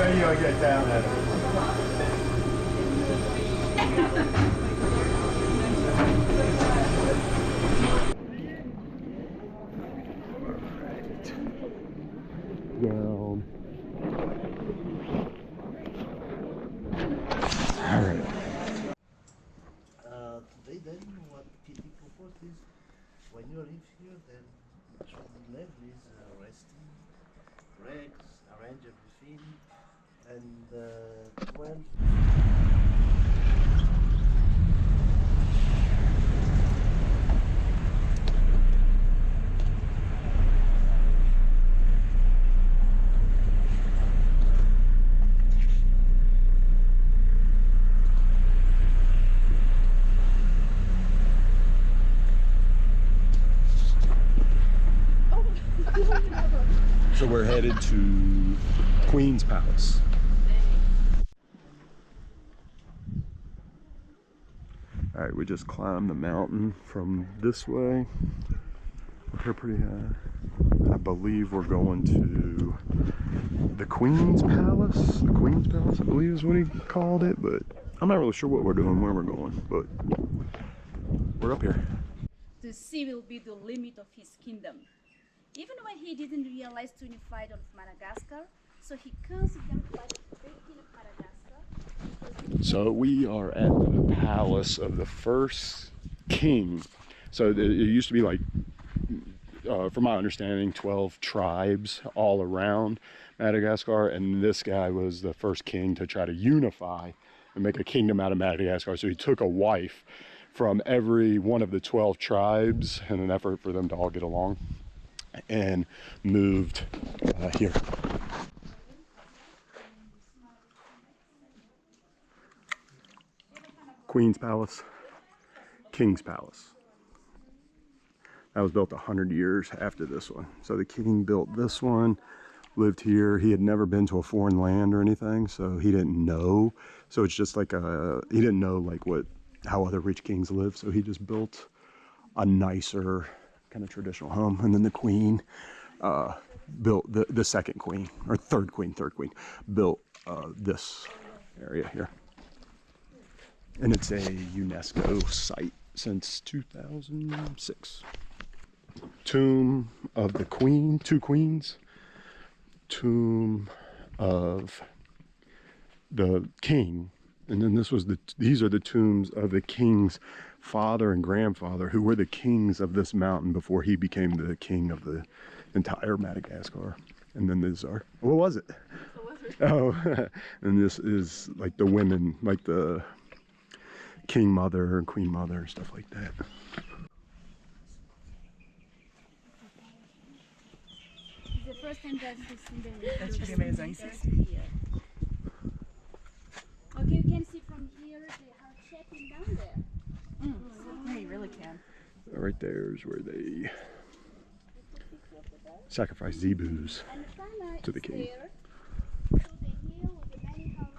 radio get down there. Down. All right. Today then what Kitty proposed is when you live here then it should be left with resting, breaks, arrange everything and 12 So we're headed to Queen's Palace. All right, we just climbed the mountain from this way. We're pretty high. I believe we're going to the Queen's Palace. The Queen's Palace, I believe is what he called it, but I'm not really sure what we're doing, where we're going, but we're up here. The sea will be the limit of his kingdom. Even when he didn't realize to unify of Madagascar, so he considered like the great king of Madagascar. So we are at the palace of the first king. So it used to be like, from my understanding, 12 tribes all around Madagascar, and this guy was the first king to try to unify and make a kingdom out of Madagascar. So he took a wife from every one of the 12 tribes in an effort for them to all get along, and moved here. Queen's Palace, King's Palace. That was built 100 years after this one. So the king built this one, lived here. He had never been to a foreign land or anything, so he didn't know. So it's just like he didn't know like how other rich kings live. So he just built a nicer kind of traditional home. And then the queen built the second queen, or third queen built this area here. And it's a UNESCO site since 2006. Tomb of the queen, two queens. Tomb of the king. And then these are the tombs of the king's father and grandfather, who were the kings of this mountain before he became the king of the entire Madagascar. And then these are, what was it? Oh, and this is like the women, like the king mother and queen mother and stuff like that. It's the first time that we've seen the That's pretty amazing. Here. Okay, you can see from here the heart shaping down there. Yeah, you really can. Right there is where they sacrifice zebus to the king. There. So the hill with the many houses.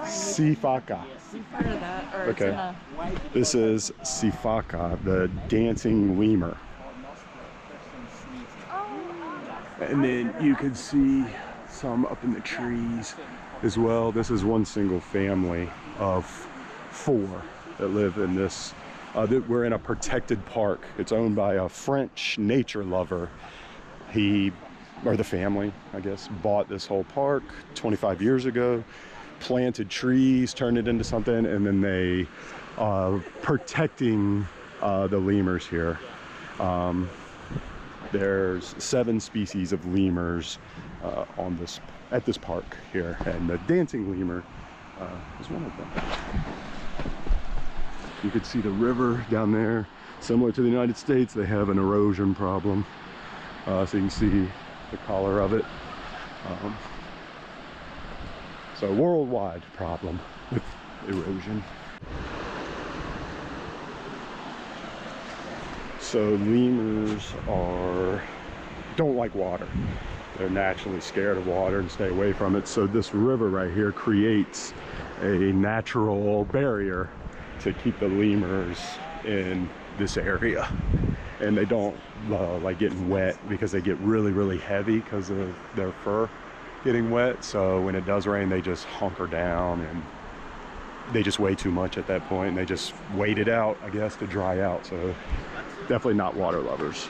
Sifaka. Part of that, or Okay. it's in a This is Sifaka, the dancing lemur. And then you can see some up in the trees as well. This is one single family of 4 that live in this. We're in a protected park. It's owned by a French nature lover. Or the family, I guess, bought this whole park 25 years ago, planted trees, turned it into something, and then they protecting the lemurs here. There's 7 species of lemurs at this park here, and the dancing lemur is one of them. You could see the river down there. Similar to the United States, they have an erosion problem. So you can see the color of it. So worldwide problem with erosion. So lemurs don't like water. They're naturally scared of water and stay away from it. So this river right here creates a natural barrier to keep the lemurs in this area. And they don't like getting wet because they get really, really heavy because of their fur getting wet. So when it does rain, they just hunker down and they just weigh too much at that point, and they just wait it out, I guess, to dry out. So definitely not water lovers.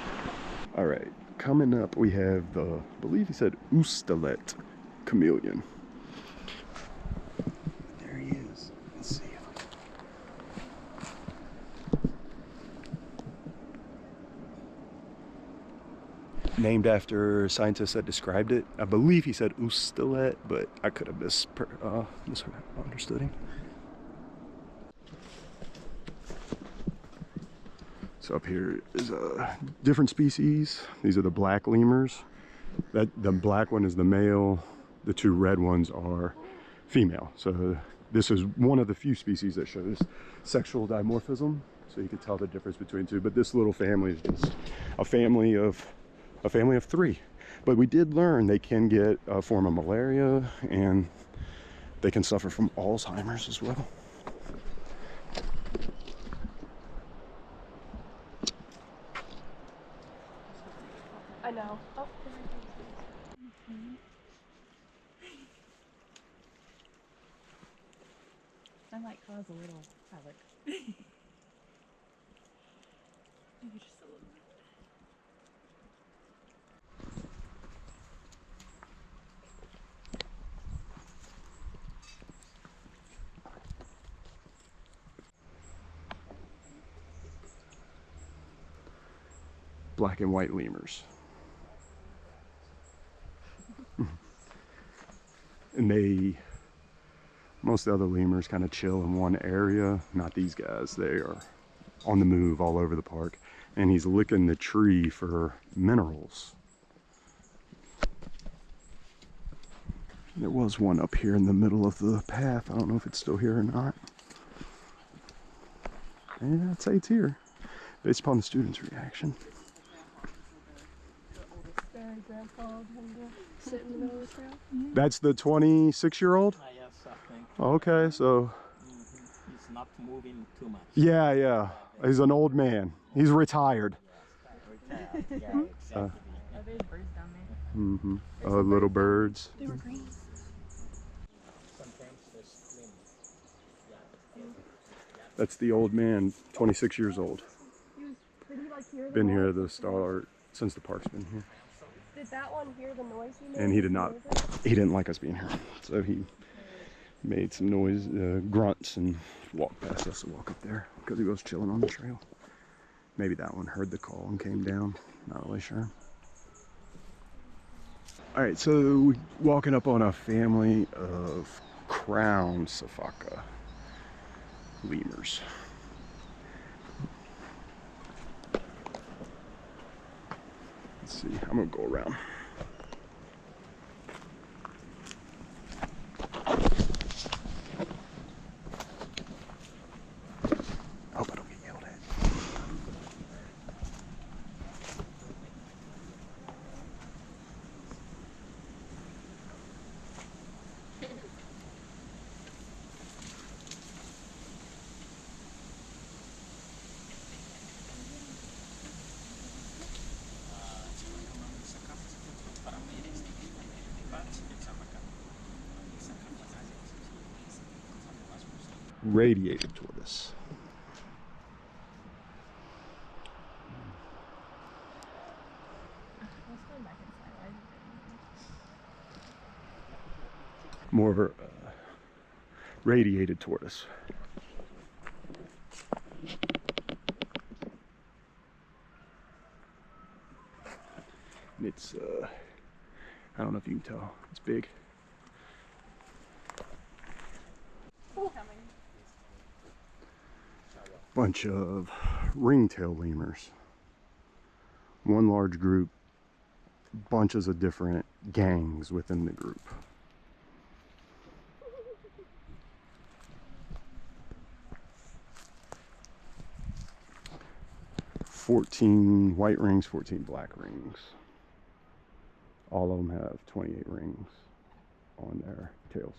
All right, coming up we have I believe he said Ustalet chameleon. There he is. Let's see. Named after scientists that described it. I believe he said Ustalet, but I could have misunderstood him. So up here is a different species. These are the black lemurs. The black one is the male. The 2 red ones are female. So this is one of the few species that shows sexual dimorphism. So you can tell the difference between 2. But this little family is just a family of 3. But we did learn they can get a form of malaria, and they can suffer from Alzheimer's as well. I know. Oh. I might cause a little havoc. Maybe just a little bit. Black and white lemurs. And most of the other lemurs kind of chill in one area. Not these guys. They are on the move all over the park. And he's licking the tree for minerals. There was one up here in the middle of the path. I don't know if it's still here or not. And I'd say it's here, based upon the students' reaction. Grandpa sit in the middle of the trail. That's the 26-year-old? Yes, I think. Okay, so... He's not moving too much. Yeah. He's an old man. He's retired. Yeah, exactly. Are there birds down there? Mm-hmm. Little birds. They were green. Sometimes there's slim. That's the old man, 26 years old. He was pretty like here. Been here at the start since the park's been here. Did that one hear the noise you made? And he did not. He didn't like us being here. So he made some noise, grunts, and walked past us to walk up there because he was chilling on the trail. Maybe that one heard the call and came down. Not really sure. All right, so we're walking up on a family of crown safaka lemurs. Let's see, I'm gonna go around. Hope I don't get yelled at. radiated tortoise. Let's go back inside. Why is it More of a radiated tortoise. It's I don't know if you can tell, it's big. Bunch of ringtail lemurs. One large group, bunches of different gangs within the group. $14 white rings, 14 black rings. All of them have 28 rings on their tails.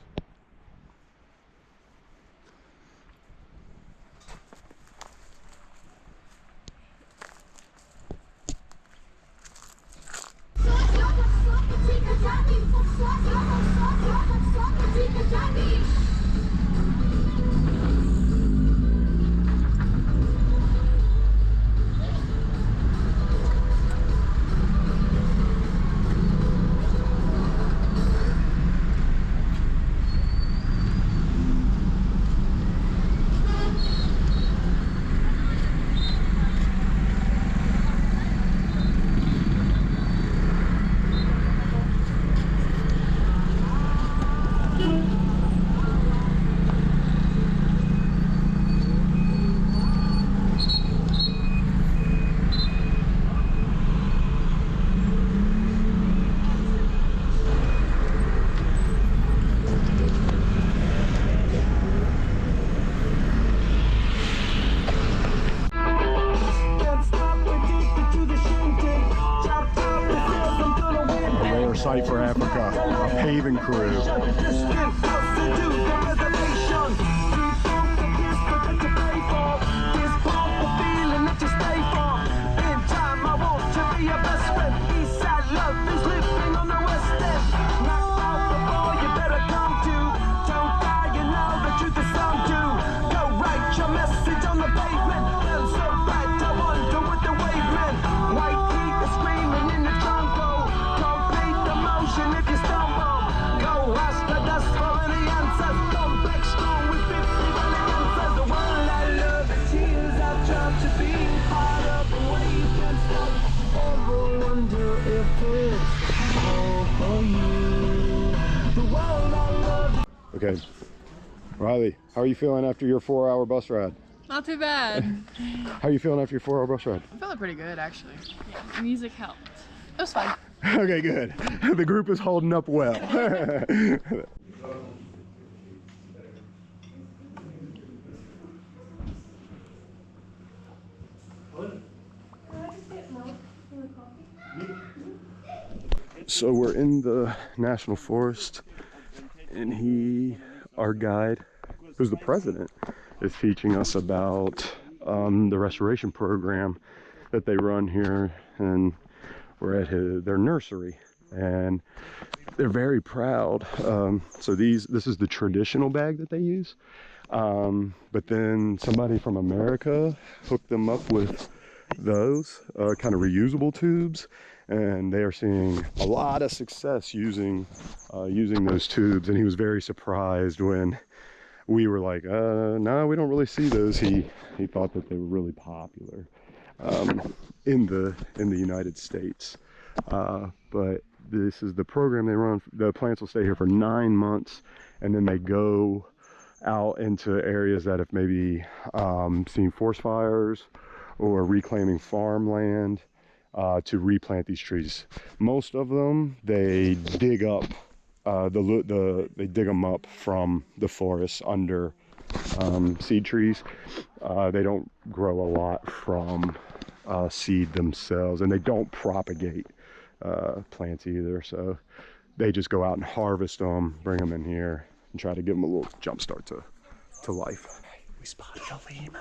Sight for Africa, a paving crew. Okay, Riley, how are you feeling after your 4-hour bus ride? Not too bad. How are you feeling after your 4-hour bus ride? I'm feeling pretty good, actually. Yeah, the music helped. It was fun. Okay, good. The group is holding up well. So we're in the national forest, and our guide, who's the president, is teaching us about the restoration program that they run here, and we're at their nursery, and they're very proud. So this is the traditional bag that they use, but then somebody from America hooked them up with those kind of reusable tubes, and they are seeing a lot of success using those tubes. And he was very surprised when we were like, no, we don't really see those. He thought that they were really popular in the United States, but this is the program they run. The plants will stay here for 9 months, and then they go out into areas that have maybe seen forest fires or reclaiming farmland to replant these trees. Most of them they dig up they dig them up from the forest under seed trees. They don't grow a lot from seed themselves, and they don't propagate plants either. So they just go out and harvest them, bring them in here, and try to give them a little jump start to life. We spotted a lemur.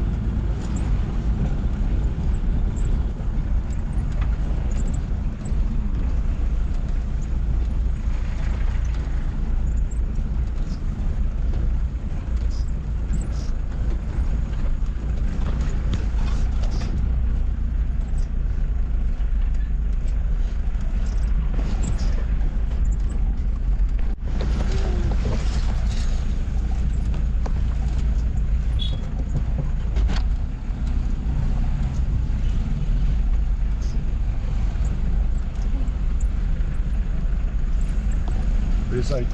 It's like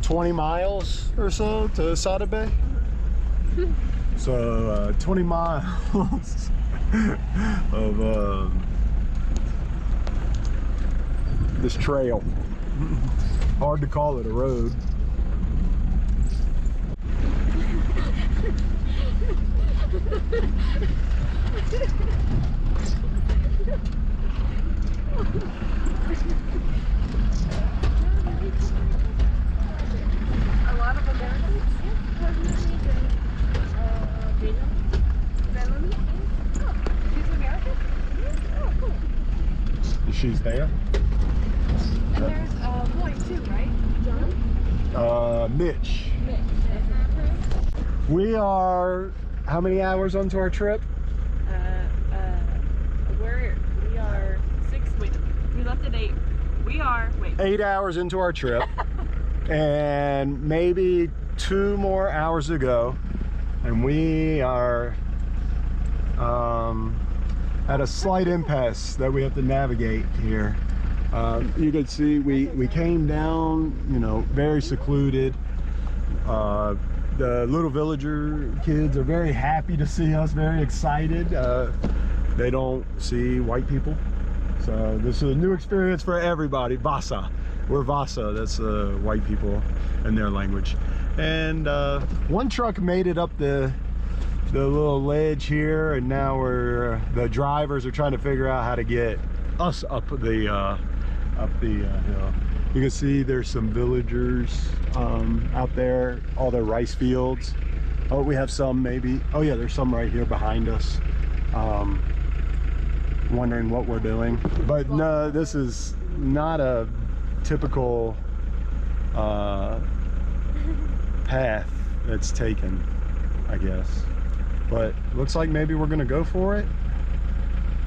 20 miles or so to Sada Bay. So 20 miles of this trail. Hard to call it a road. A lot of Americans Bellamy. Oh, she's American? Oh, cool. She's there. And there's a boy too, right? John? Mitch. Mitch. We are how many hours onto our trip? We are 6. Wait, we left at 8. We are 8 hours into our trip, and maybe 2 more hours to go, and we are at a slight impasse that we have to navigate here. You can see we came down, you know, very secluded. The little villager kids are very happy to see us, very excited. They don't see white people, so this is a new experience for everybody. Vasa, we're Vasa, that's white people in their language. And one truck made it up the little ledge here, and now the drivers are trying to figure out how to get us up the hill. You can see there's some villagers out there, all their rice fields. Oh, we have some maybe. Oh yeah, there's some right here behind us. Wondering what we're doing. But no, this is not a typical path that's taken, I guess. But looks like maybe we're gonna go for it.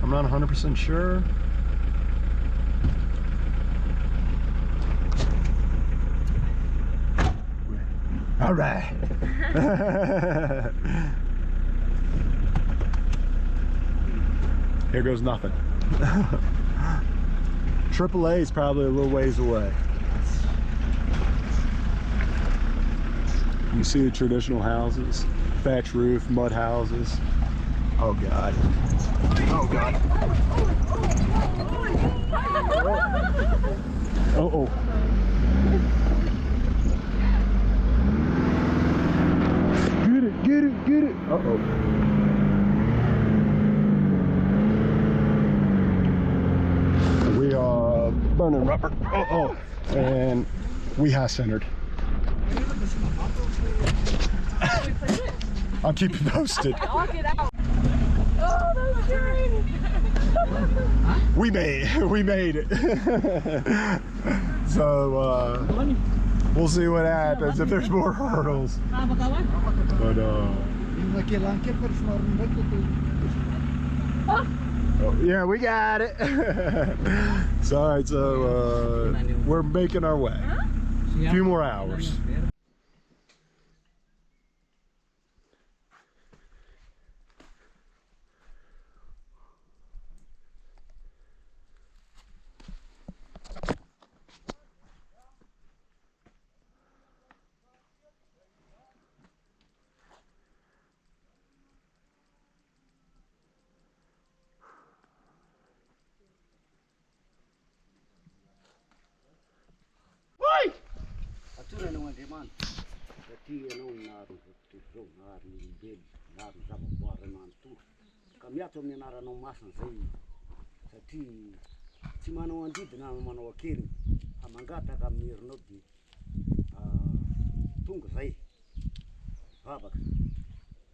I'm not 100% sure. All right. Here goes nothing. AAA is probably a little ways away. You see the traditional houses, thatch roof, mud houses. Oh God. Oh God. Uh-oh. Get it, get it. Uh-oh. We are burning rubber. Uh-oh. And we have centered. I'll keep you posted. I'll get out. Oh, that's scary. We made it. So we'll see what happens if there's more hurdles. But oh, yeah, we got it. So all right, so we're making our way. A few more hours. Atsura nao Andriamanitra satria ianao naharo zao naharo ny olombelo naharo ny zavaboary ray manontolo ka miatso amin'ny anaranao masina zay satria tsy manao andidina manao akeliny fa mangataka amin'ny herinao de tonga zay vavaka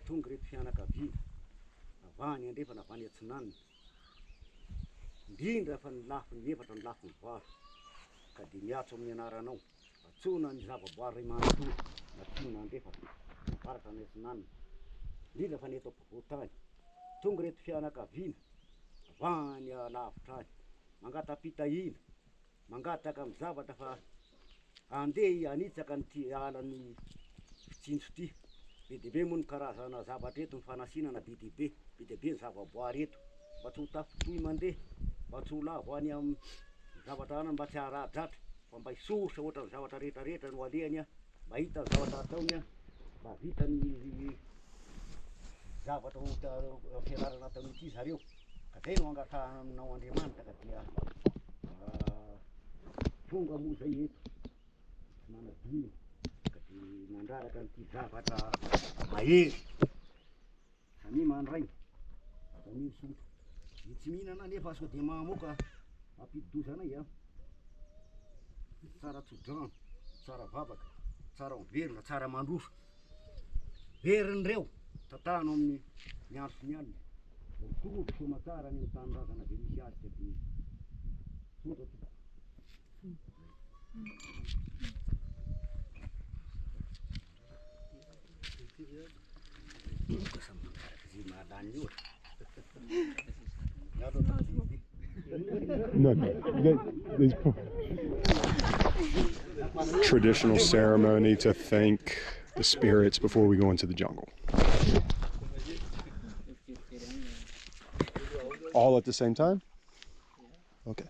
tonga reto fianakaviana avany andrefa navany atsinanina indrindra fa ny lafiny efatra ny lafiny valo ka de miatso amin'ny anaranao atsona ny zavaboary ray manontolo natona andrefa navaratra ny atsinanina indrindra fa neto ampovoantany tonga reto fianakaviana avany alavitra any mangatapitahina mangataka amin'ny zavatra fa andeha anitsaka ny ty alan'ny fitsindro ty be dehibe moa ny karazana zavatra eto ny fanasinana be dehibe ny zavaboary eto mba tsy ho tafitroy mandeha mba tsy ho lavo any amin'ny zavatra anany mba tsy haradratra fa mba hisoritra ohatra ny zavatra rehetrarehetra no alehany a mba hita ny zavatra ataony a mba vitany zavatra ohatra fianarana ataon'ity zareo ka zay no angatahana aminao Andriamanitra ka dia tonga moa zay eto tsy manadino ka di mandraraka n'ity zavatra mahery samy mandray samy misotro ny tsy mihinana nefa sao de mamoka ampidi-dozanay a tsara tsodrano tsara vavaka tsara miverina tsara mandroso verin'ireo tatahano amin'ny miandro sy ny alina torobo somatsara ny tanindrazana de misy azy ka di sotra Traditional ceremony to thank the spirits before we go into the jungle. All at the same time? Okay.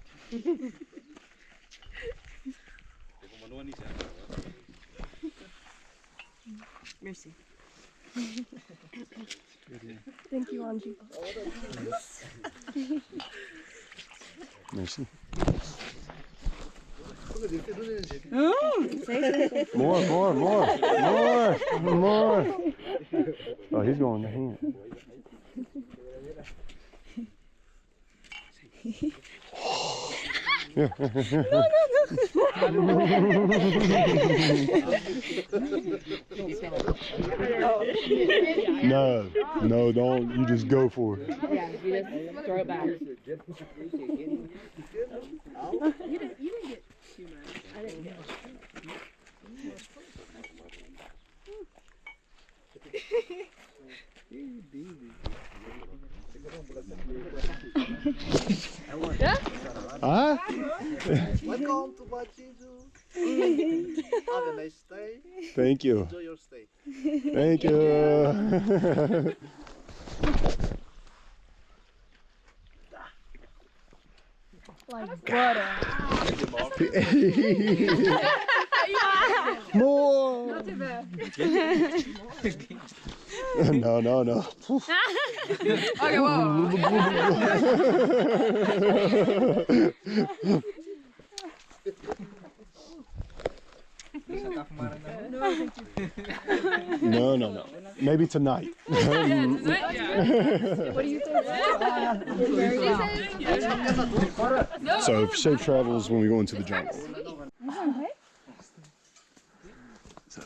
Merci. Thank you, Angie. Merci. Say More. Oh, he's going to hand. No, don't. You just go for it. Yeah, you just throw it back. You didn't get too much. I didn't get Huh? Welcome to Machizu. Have a nice day. Thank you. Enjoy your stay. Thank you. like butter. More. Not too bad. No. Okay, whoa. No. Maybe tonight. What do you think? So safe travels when we go into the jungle. So.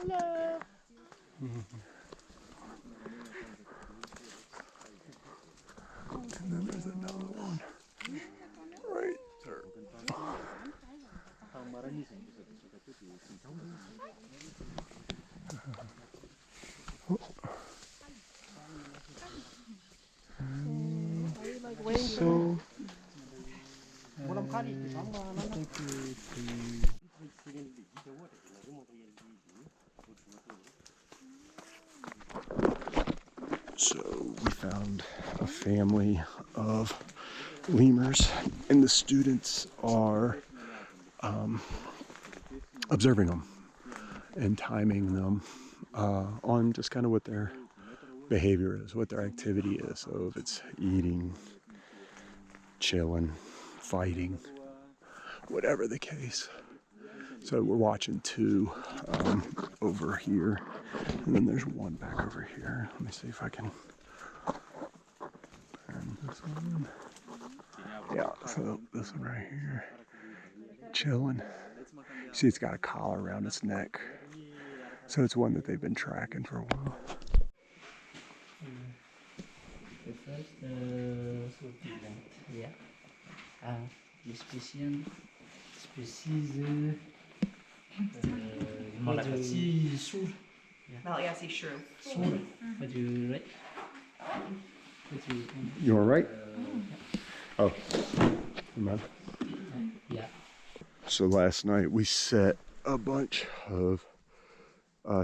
Hello. And then there's another one right there. So we found a family of lemurs, and the students are observing them and timing them on just kind of what their behavior is, what their activity is. So if it's eating, chilling, fighting, whatever the case. So we're watching two over here, and then there's one back over here. Let me see if I can turn this one. Yeah, so this one right here, chilling. See, it's got a collar around its neck. So it's one that they've been tracking for a while. The first yeah. The species Malagasy sur. Malagasy shrew. Sur. But you right? You all right? Oh, man. Yeah. So last night we set a bunch of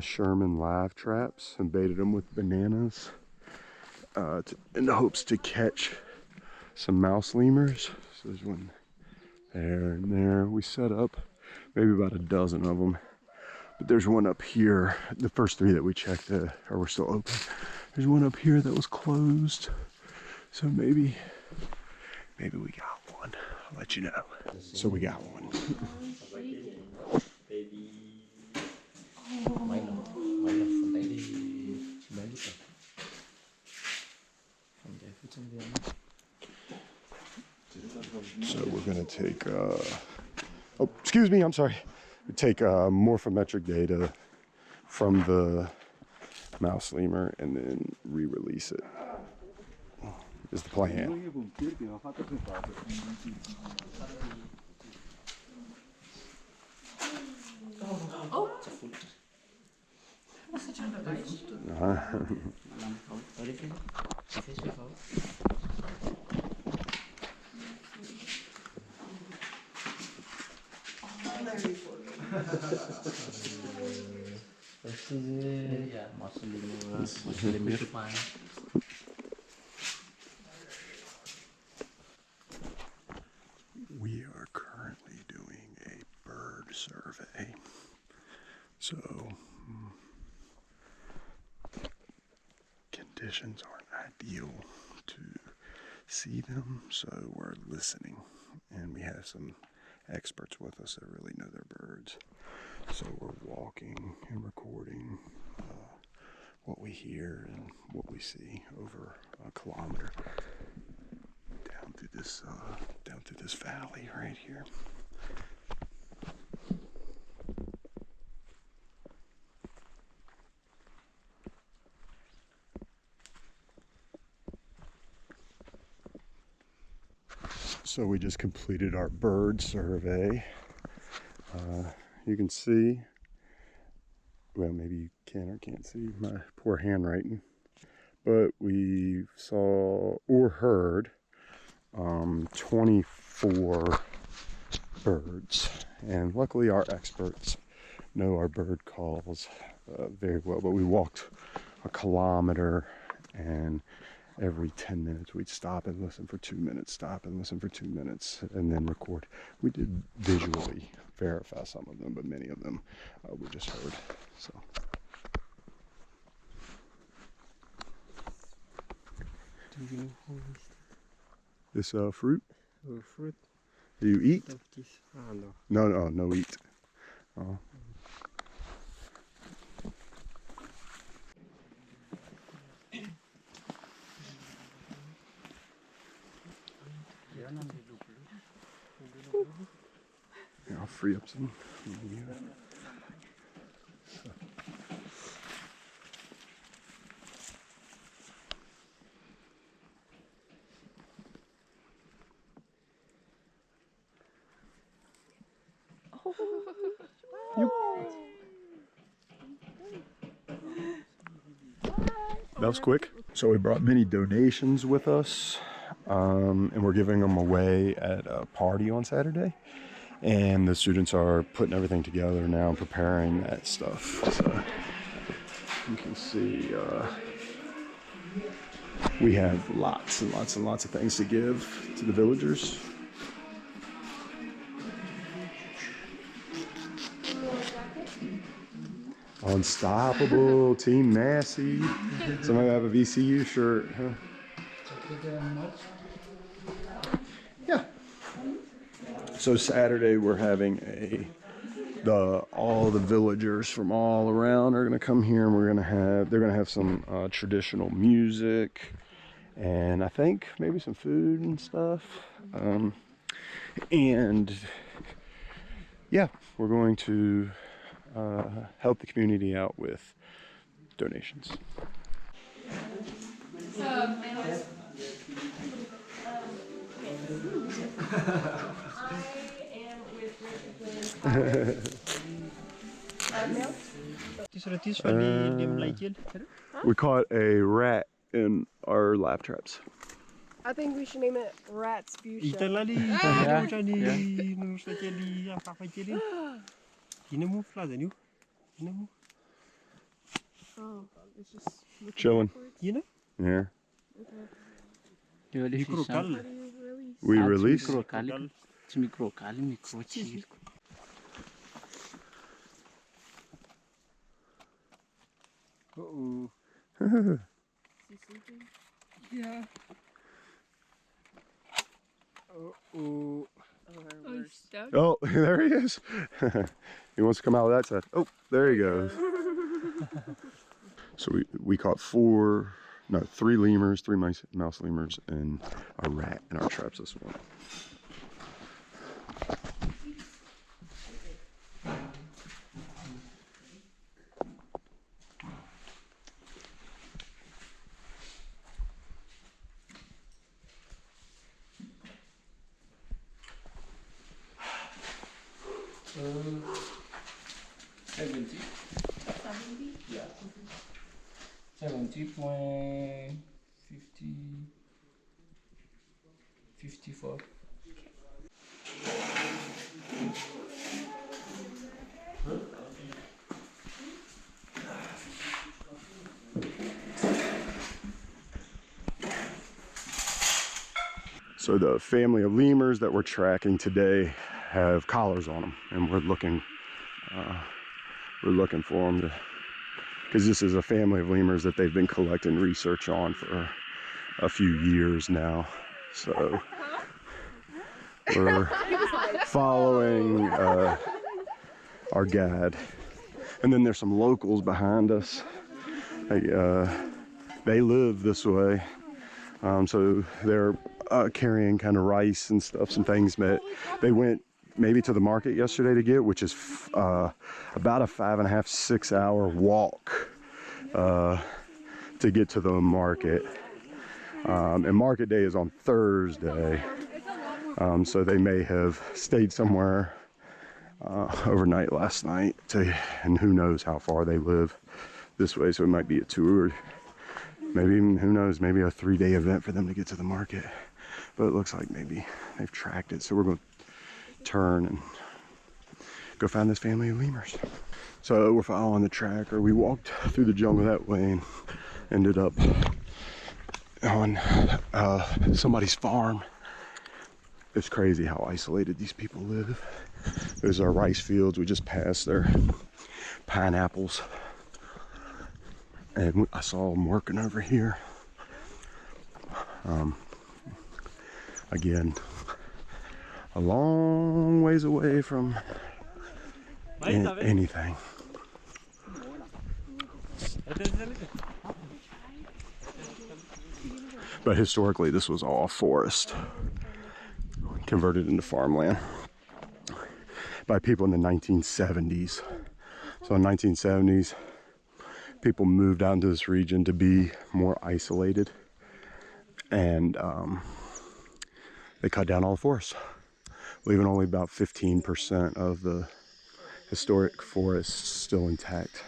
Sherman live traps and baited them with bananas in the hopes to catch some mouse lemurs. So there's one there, and there. We set up maybe about a dozen of them. But there's one up here. The first 3 that we checked were still open. There's one up here that was closed. So maybe we got one. I'll let you know. So we got one. So we're gonna take, oh, excuse me, I'm sorry. We take morphometric data from the mouse lemur and then re-release it, is the plan. We are currently doing a bird survey. So conditions aren't ideal to see them, so we're listening, and we have some experts with us that really know their birds. So we're walking and recording what we hear and what we see over a kilometer down through this valley right here. So we just completed our bird survey. You can see, well, maybe you can or can't see my poor handwriting, but we saw or heard 24 birds, and luckily our experts know our bird calls very well. But we walked a kilometer, and every 10 minutes we'd stop and listen for 2 minutes, stop and listen for 2 minutes, and then record. We did visually verify some of them, but many of them we just heard. So Do you know how this fruit is fruit you eat? of this? No. No eat. Oh. Yeah, I'll free up some. That was quick. So we brought many donations with us, and we're giving them away at a party on Saturday. And the students are putting everything together now and preparing that stuff. So you can see we have lots and lots and lots of things to give to the villagers. Unstoppable, Team Massey. Somebody have a VCU shirt, huh? Yeah. So Saturday we're having all the villagers from all around are gonna come here, and they're gonna have some traditional music, and I think maybe some food and stuff. And yeah, we're going to help the community out with donations. We caught a rat in our laugh traps. I think we should name it Rat's Fuchsia. Oh, it's just Chilling. You know? Yeah. You release How do you really We release. crocodile. Tsy microgaly, microtsiriko. Uh-oh. Yeah. Uh-oh. Oh, he's stuck? Oh, there he is. He wants to come out of that side. Oh, there he goes. So we caught three lemurs, three mouse lemurs, and a rat in our traps this morning. $70. Yeah. 70.50. 54. So the family of lemurs that we're tracking today have collars on them, and we're looking for them because this is a family of lemurs that they've been collecting research on for a few years now. So we're following our guide, and then there's some locals behind us. They live this way, so they're carrying kind of rice and stuff, some things that they went maybe to the market yesterday to get, which is about a 5.5 to 6 hour walk to get to the market. And market day is on Thursday, so they may have stayed somewhere overnight last night, and who knows how far they live this way. So it might be a 2 or maybe even, who knows, maybe a 3-day event for them to get to the market. But it looks like maybe they've tracked it, so we're going to turn and go find this family of lemurs. So we're following the tracker. We walked through the jungle that way and ended up on somebody's farm. It's crazy how isolated these people live. There's our rice fields. We just passed their pineapples, and I saw them working over here. Again, a long ways away from anything. But historically, this was all forest, converted into farmland by people in the 1970s. So in the 1970s, people moved out into this region to be more isolated, and they cut down all the forests, leaving only about 15% of the historic forests still intact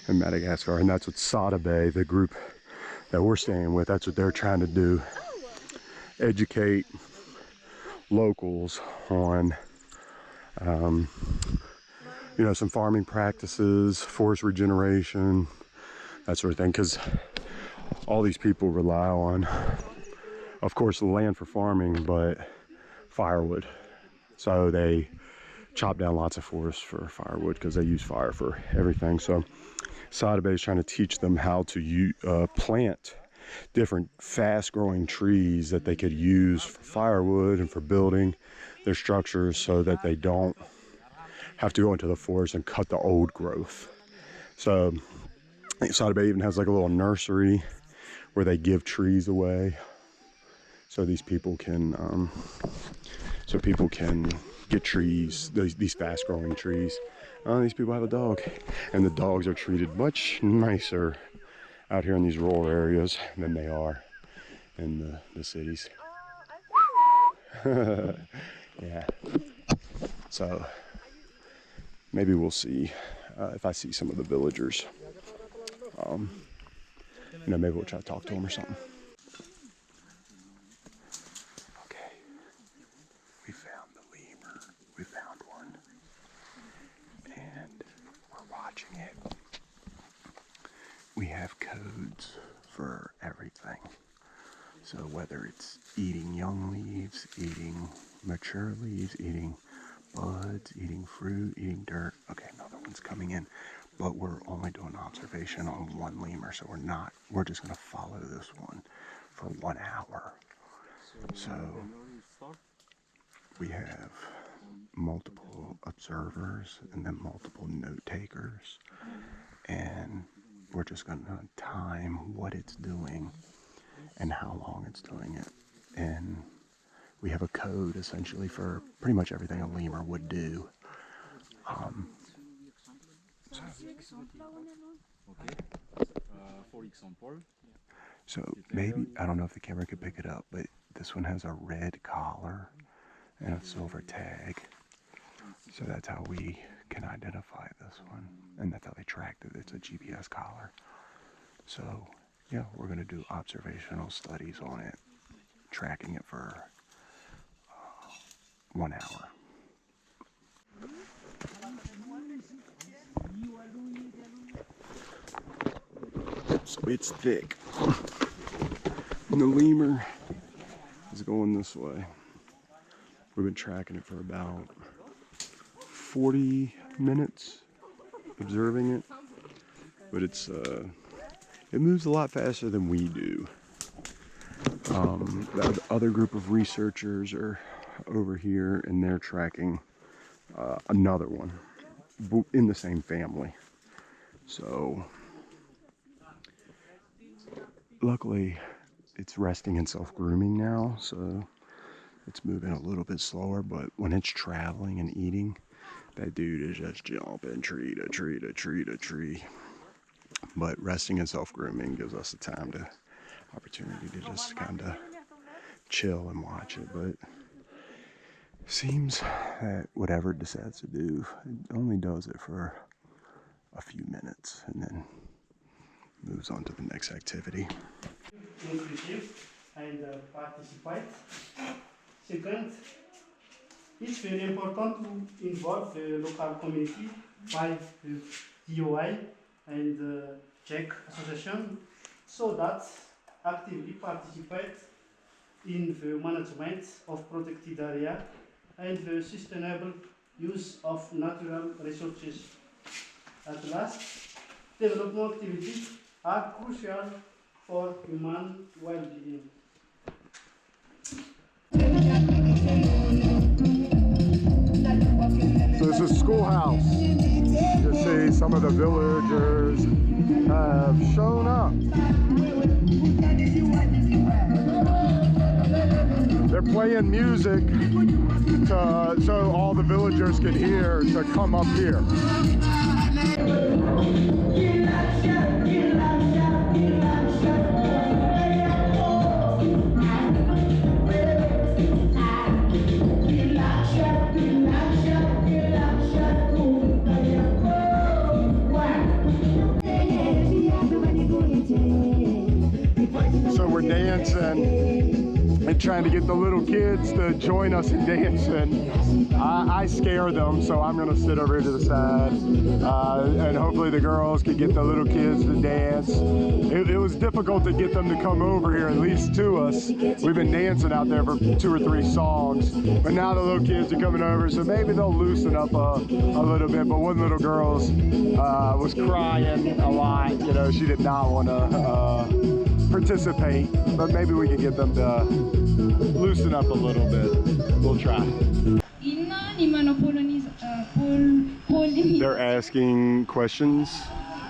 in Madagascar. And that's what Sada Bay, the group that we're staying with, that's what they're trying to do. Educate locals on, some farming practices, forest regeneration, that sort of thing. Because all these people rely on, of course, the land for farming, but firewood. So they chop down lots of forests for firewood because they use fire for everything. So Sada Bay is trying to teach them how to plant different fast-growing trees that they could use for firewood and for building their structures, so that they don't have to go into the forest and cut the old growth. So I think Sada Bay even has like a little nursery where they give trees away, so these people can get trees, these fast-growing trees. These people have a dog, and the dogs are treated much nicer out here in these rural areas than they are in the cities. Yeah. So maybe we'll see if I see some of the villagers. Maybe we'll try to talk to them or something. Okay, we found the lemur. We found one, and we're watching it. We have codes for everything. So whether it's eating young leaves, eating mature leaves, eating buds, eating fruit, eating dirt. Okay, another one's coming in, but we're only doing observation on one lemur, so we're just gonna follow this one for 1 hour. So we have multiple observers and then multiple note takers, and we're just gonna time what it's doing and how long it's doing it. And we have a code essentially for pretty much everything a lemur would do. So maybe, I don't know if the camera could pick it up, but this one has a red collar and a silver tag. So that's how we can identify this one. And that's how they tracked it. It's a GPS collar. So yeah, we're gonna do observational studies on it, tracking it for 1 hour. So it's thick. And the lemur is going this way. We've been tracking it for about 40 minutes, observing it. But it moves a lot faster than we do. The other group of researchers are over here and they're tracking another one in the same family. So luckily it's resting and self-grooming now, so it's moving a little bit slower, but when it's traveling and eating, that dude is just jumping tree to tree to tree to tree. But resting and self-grooming gives us the opportunity to just kind of chill and watch it. But it seems that whatever it decides to do, it only does it for a few minutes and then moves on to the next activity. Inclusive and participate. Second, it's very important to involve the local community by the DOI and Czech association, so that actively participate in the management of protected area and the sustainable use of natural resources. At last, development activities are crucial for human well-being. So this is schoolhouse. You see some of the villagers have shown up. They're playing music so all the villagers can hear to come up here. So we're dancing and trying to get the little kids to join us in dancing. I scare them, so I'm gonna sit over here to the side, and hopefully the girls can get the little kids to dance. It was difficult to get them to come over here, at least to us. We've been dancing out there for 2 or 3 songs, but now the little kids are coming over, so maybe they'll loosen up a little bit. But one little girl was crying a lot. You know, she did not want to participate, but maybe we can get them to loosen up a little bit. We'll try. They're asking questions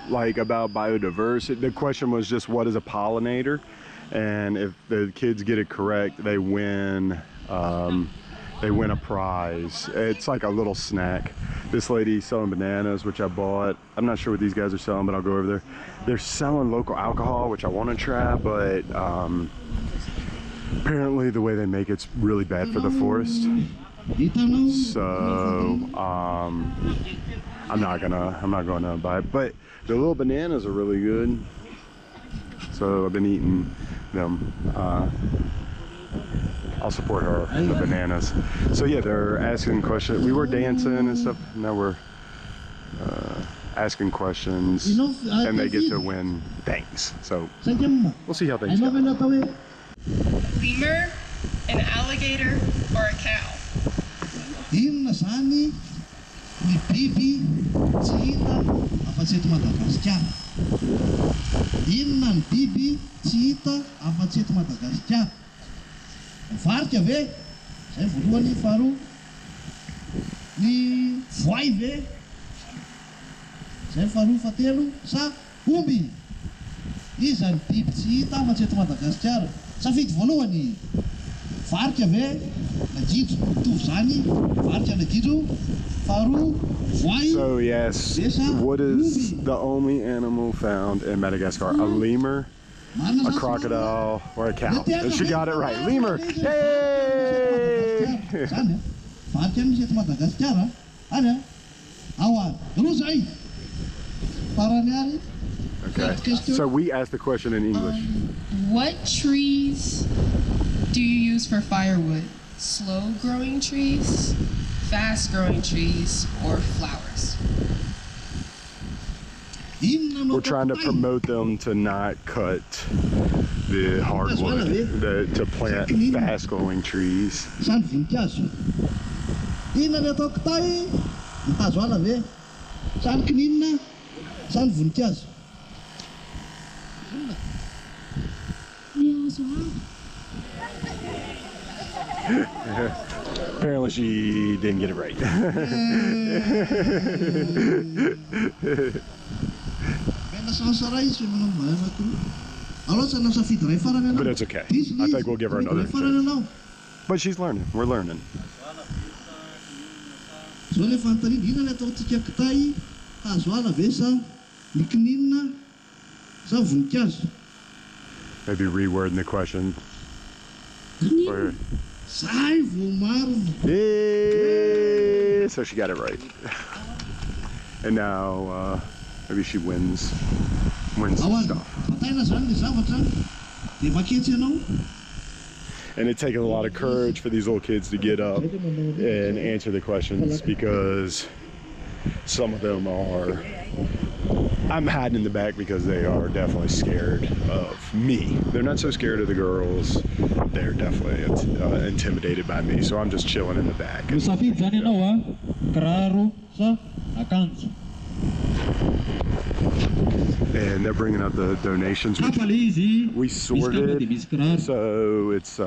like about biodiversity. The question was just, what is a pollinator? And if the kids get it correct, they win a prize. It's like a little snack. This lady's selling bananas, which I bought. I'm not sure what these guys are selling, but I'll go over there. They're selling local alcohol, which I want to try, but apparently the way they make it's really bad for the forest. So I'm not gonna buy it. But the little bananas are really good, so I've been eating them. I'll support her in the bananas. So yeah, they're asking questions. We were dancing and stuff. Now we're asking questions, and they get to win things. So we'll see how things go. Lemur, an alligator, or a cow? Inona zany ny biby tsy hita afa-tsy eto Madagasikara? Inona ny biby tsy hita afa-tsy eto Madagasikara? Varika ve? Zay voalohany. Faharoa, ny voay ve? Zay faharoa. Fahatelo, sa omby? Iza ny biby tsy hita afa-tsy eto Madagasikara? Safidy voalohany. Varika ve? Na gidro mitovy zany. Varika na gidro. Faharoa, voay. So yes, what is the only animal found in Madagascar? A lemur, a crocodile, or a cow? And she got it right. Lemur! Yay! Zany varika misy eto Madagasikara. Any awa roa zay. Farany ary. Okay, so we asked the question in English. What trees do you use for firewood? Slow-growing trees, fast-growing trees, or flowers? We're trying to promote them to not cut the hardwood, to plant fast-growing trees. Sany voninkazo. Inona ny ataoko tay? Ny hazo ala ve? Sany kininina? Sany voninkazo. Apparently she didn't get it right. But it's okay. I think we'll give her another chance. But she's learning. We're learning. So le fantariana inona ny ataontsika kitay? Hazo ala ve sa ny kininina sa voninkazo? Maybe rewording the question. Or, Zay vo marina. yeah, so she got it right. And now maybe she wins some stuff. Bataina zany le zavatra. De maketsy ianao. And it takes a lot of courage for these little kids to get up and answer the questions, because some of them are, I'm hiding in the back because they are definitely scared of me. They're not so scared of the girls. They're definitely intimidated by me. So I'm just chilling in the back. Misafidy zany ianao kiraro sa akanjo. And they're bringing up the donations, which we sorted. So it's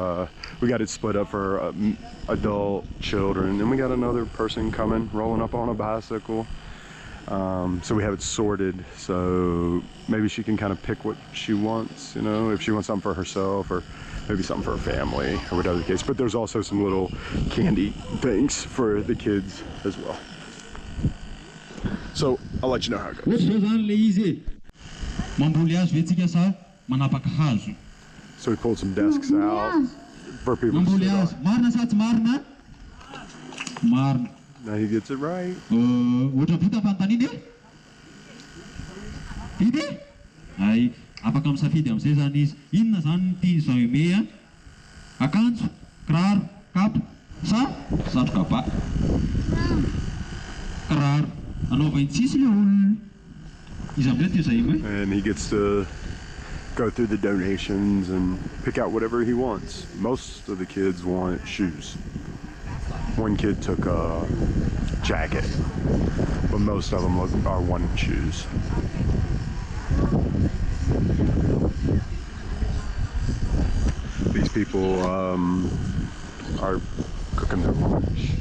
we got it split up for adult, children, and we got another person coming, rolling up on a bicycle. So we have it sorted, so maybe she can kind of pick what she wants, you know, if she wants something for herself or maybe something for her family or whatever the case. But there's also some little candy things for the kids as well. So I'll let you know how it goes. So we pulled some desks out for people to sit on. Now he gets it right. Afaka misafidy am'zay zany izy. Inona zany ny tian'izao ime? Akanjo, kiraro, kapa, sa satroka ba? Kiraro. Anaovany tsisy le olona. Izy am'zay tia zay ime. And he gets to go through the donations and pick out whatever he wants. Most of the kids want shoes. One kid took a jacket, but most of them are wanting shoes. These people are cooking their lunch.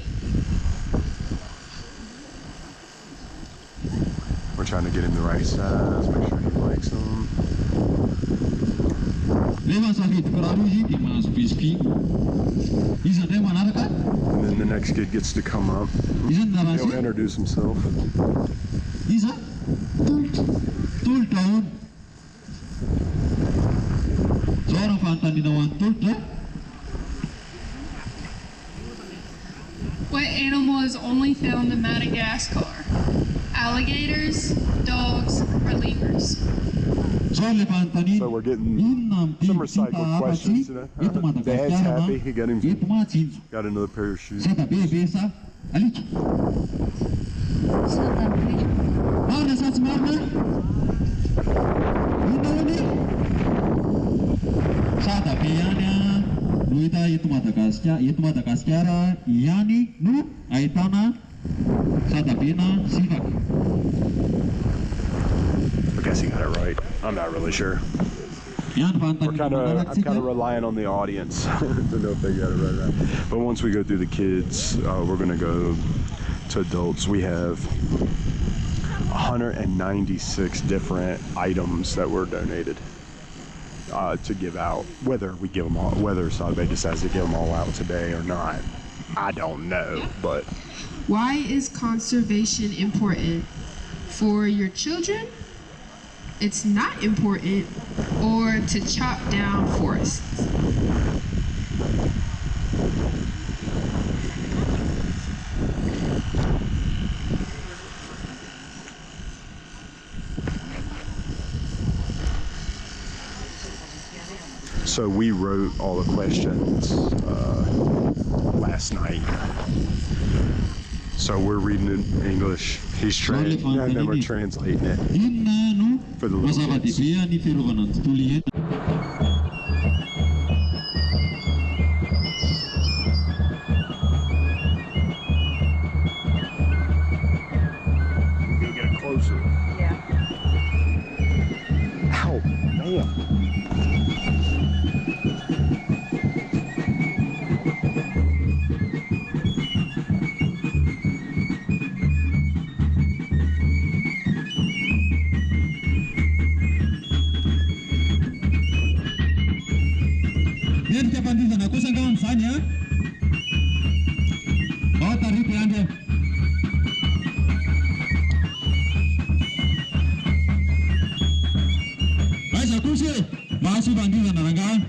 We're trying to get him the right size, make sure he likes them. And then the next kid gets to come up. He'll introduce himself. What animal is only found in Madagascar? Alligators, dogs, or lemurs? So we're getting some recycled questions today. Dad's happy. He got another pair of shoes. Piana Luita itu Madagascar Yani Nu Aitana Satapina Sivak. I guess he got it right. I'm not really sure. Yan I'm Fantan kind of relying on the audience to know if they got it right or not. But once we go through the kids, we're gonna go to adults. We have 196 different items that were donated to give out. Whether we give them all, whether Sadbe decides to give them all out today or not, I don't know. But Why is conservation important? For your children? It's not important, or to chop down forests. so we wrote all the questions last night. So we're reading it in English. He's translating, and then we're translating it for the little kids. Go get it closer. Yeah. Ow, damn. Dia pandisan aku sangkawan sana. Oh tarik ya dia. Baik aku sih masih pandisan orang.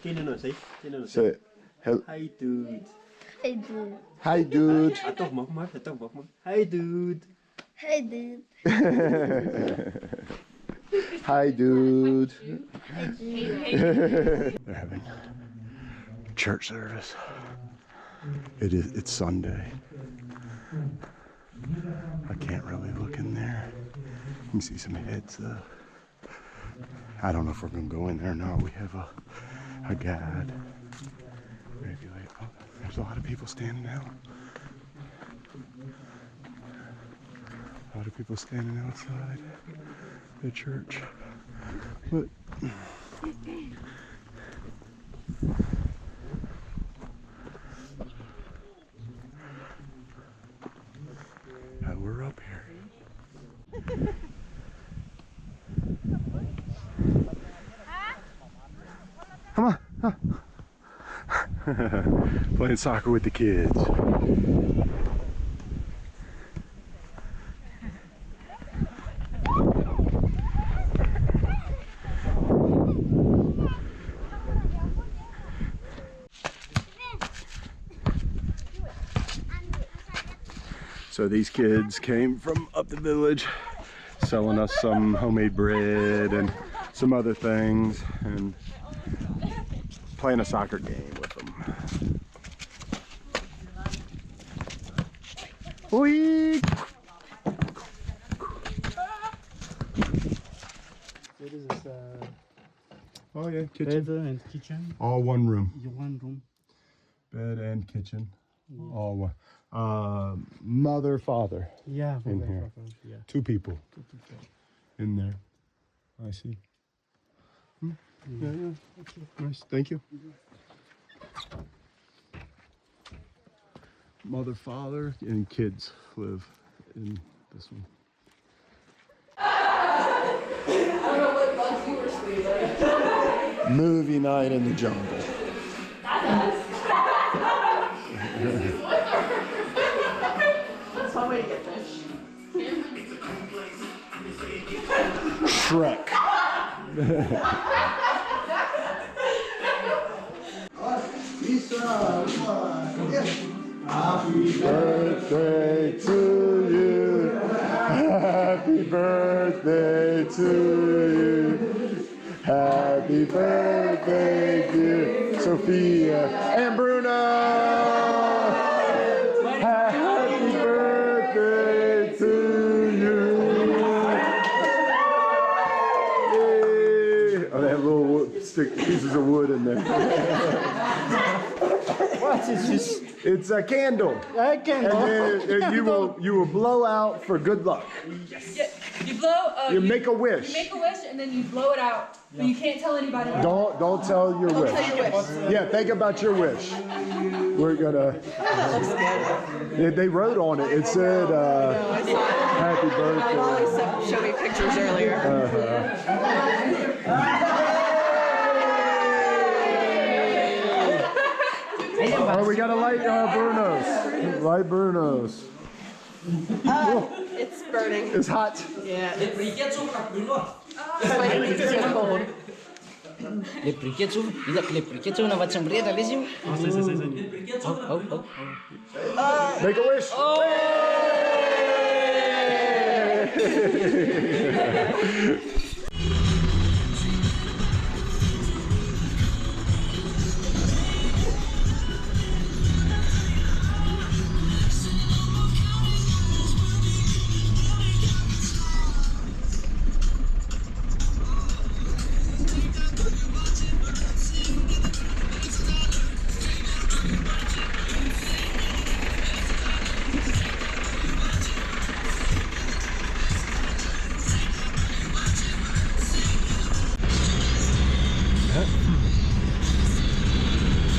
Say it. Hi dude. Hey dude. Hi, dude. Toch mag maar. Hi dude. Hey dude. Hi, dude. Hey dude. They're having church service. It's Sunday. I can't really look in there. You can see some heads though. I don't know if we're gonna go in there or not. We have a guide. Maybe like, oh, there's a lot of people standing out. A lot of people standing outside the church. But we're up here. Come on. Huh. Playing soccer with the kids. So these kids came from up the village selling us some homemade bread and some other things and playing a soccer game with them. Oi! What is this? Oh yeah, kitchen. Bed and kitchen. All one room. One room. Bed and kitchen. All one. Mother, father. Yeah. In here. Yeah. Two people in there. I see. Yeah. Nice. Thank you. Mother, father, and kids live in this one. Movie night in the jungle. That's one way to get fish. Shrek. Happy birthday to you. Happy birthday to you. Happy birthday, dear Sophia and Bruno. Happy birthday to you. Yay. Oh, they have little pieces of wood in there. What is this? It's a candle. A candle. And then you will blow out for good luck. Yes. Yeah, you blow. You make a wish. You make a wish and then you blow it out. But you can't tell anybody. Don't tell your wish. Tell your wish. Yeah, think about your wish. We're gonna. They wrote on it. It said, "Happy birthday." Molly showed me pictures earlier. Oh, we gotta light Bruno's. Light Bruno's. It's burning. It's hot. Yeah. My hands are so cold. Le briquetto, le briquetto na facciamo rieda lesimo. Oh. Make a wish.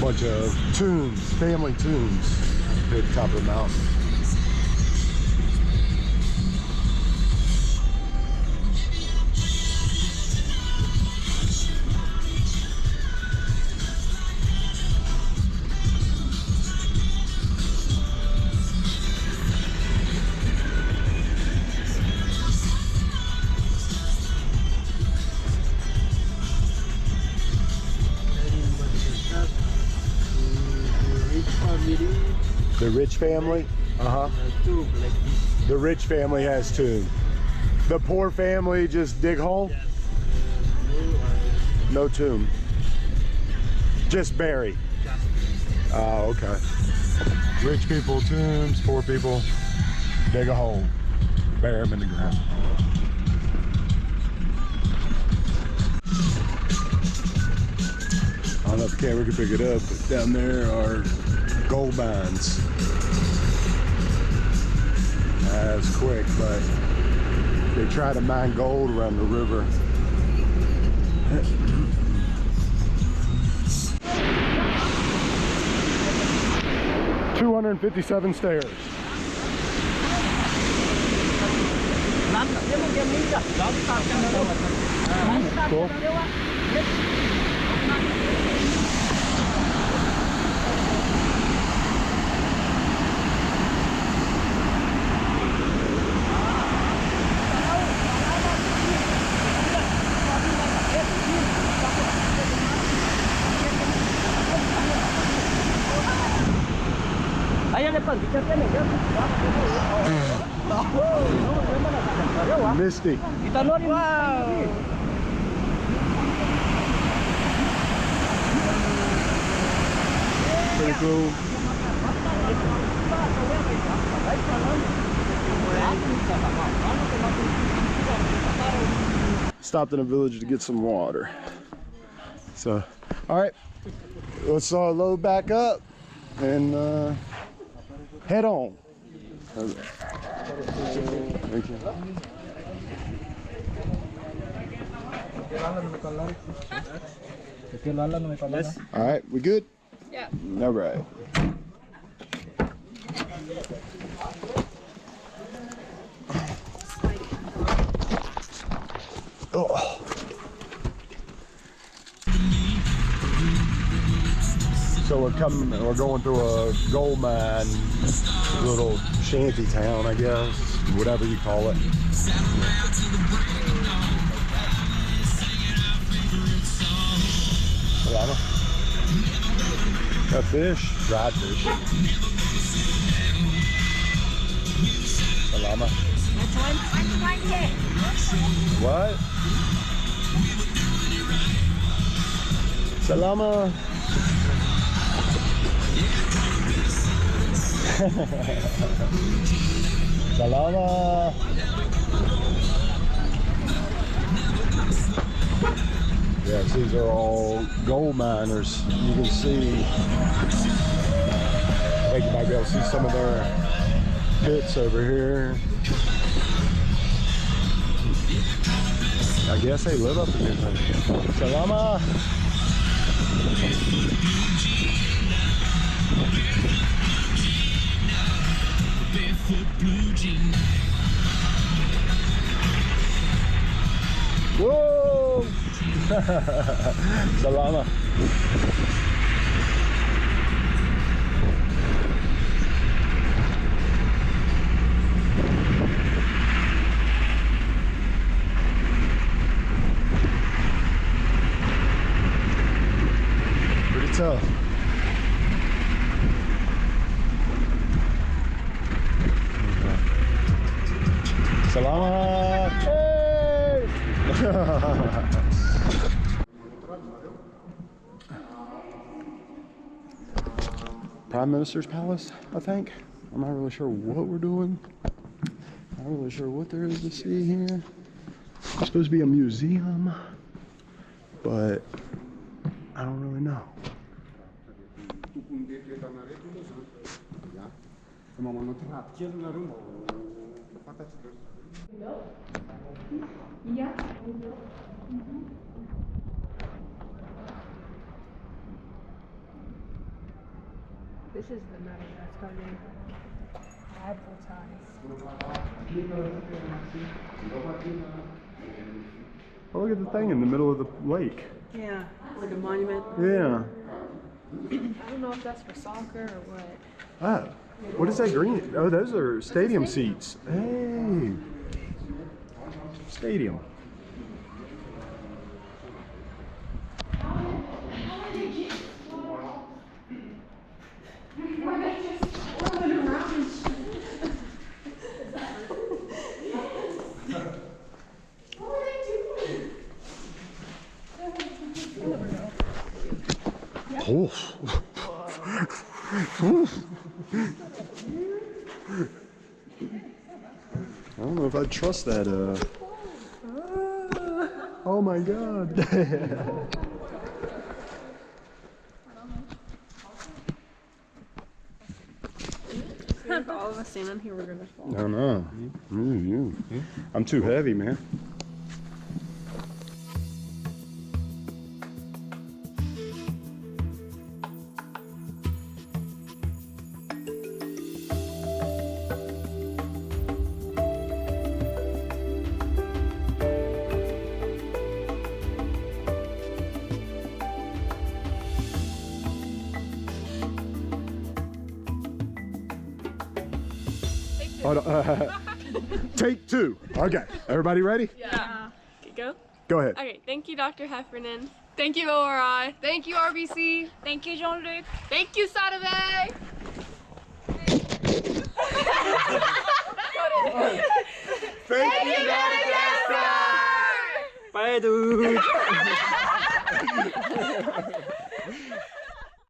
Bunch of tombs, family tombs at the top of the mountain. The rich family? Uh-huh. Tube like this. The rich family has tomb. The poor family just dig hole? No tomb. Just bury. Oh, okay. Rich people, tombs, poor people, dig a hole, bury them in the ground. I don't know if the camera can pick it up, but down there are gold mines. That's quick, but they try to mine gold around the river. 257 stairs. Cool. Misty. Wow. Pretty cool. Stopped in a village to get some water. So, all right, let's load back up and head on. Thank you. All right, we good? Yeah. All right. Oh. So we're going through a gold mine, little shanty town, I guess, whatever you call it. Salama. A fish, dried fish. Salama. What? Salama. Salama. Yes, these are all gold miners. You can see, I think you might be able to see some of their pits over here. I guess they live up in here. Salama. Whoa! Salama. Pretty tough. Salama. Hey! Prime Minister's Palace, I think. I'm not really sure what we're doing. Not really sure what there is to see here. It's supposed to be a museum, but I don't really know. Yeah. This is the Madagascar name. Advertise. Oh, look at the thing in the middle of the lake. Yeah, like a monument. Yeah. I don't know if that's for soccer or what. Ah, what is that green? Oh, those are stadium seats. Hey. Stadium. Oof. I don't know if I'd trust that. Oh my God. If all of us standing here, we're gonna fall. I know. I'm too heavy, man. Hold on. Take two. Okay, everybody ready? Yeah. Okay, go. Go ahead. Okay, thank you, Dr. Heffernan. Thank you, ORI. Thank you, RBC. Thank you, Jean-Luc. Thank you, Saturday. Thank you, Bye, dude.